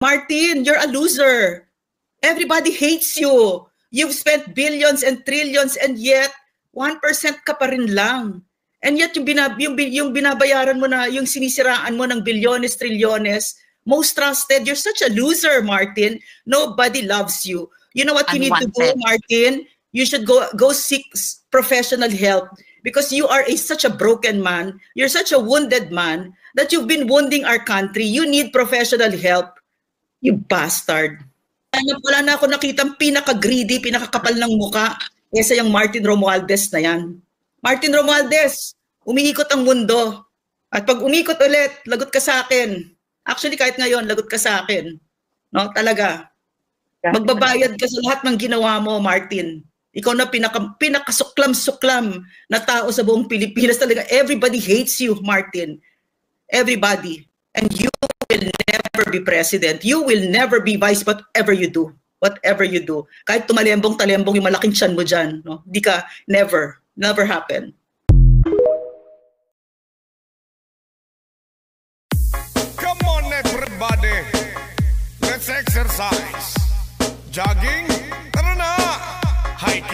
Martin, you're a loser. Everybody hates you. You've spent billions and trillions and yet 1% ka pa rin lang. And yet yung binabayaran mo na, yung sinisiraan mo ng bilyones, trilyones, most trusted, you're such a loser, Martin. Nobody loves you. You know what you need to do, Martin? You should go seek professional help because you are such a broken man. You're such a wounded man that you've been wounding our country. You need professional help. You bastard. Wala na ako nakitang pinaka-greedy, pinaka-kapal ng muka kesa yung Martin Romualdez na yan. Martin Romualdez, umiikot ang mundo. At pag umikot ulit, lagot ka sa akin. Actually, kahit ngayon, lagot ka sa akin. No, talaga. Magbabayad ka sa lahat ng ginawa mo, Martin. Ikaw na pinakasuklam-suklam na tao sa buong Pilipinas. Talaga, everybody hates you, Martin. Everybody. And you will never be president. You will never be vice whatever you do. Whatever you do. Kahit tumalembong-talembong yung malaking tiyan mo dyan. No? Di ka, never. Never happen. Come on, everybody. Let's exercise. Jogging? Tara na! Hiking?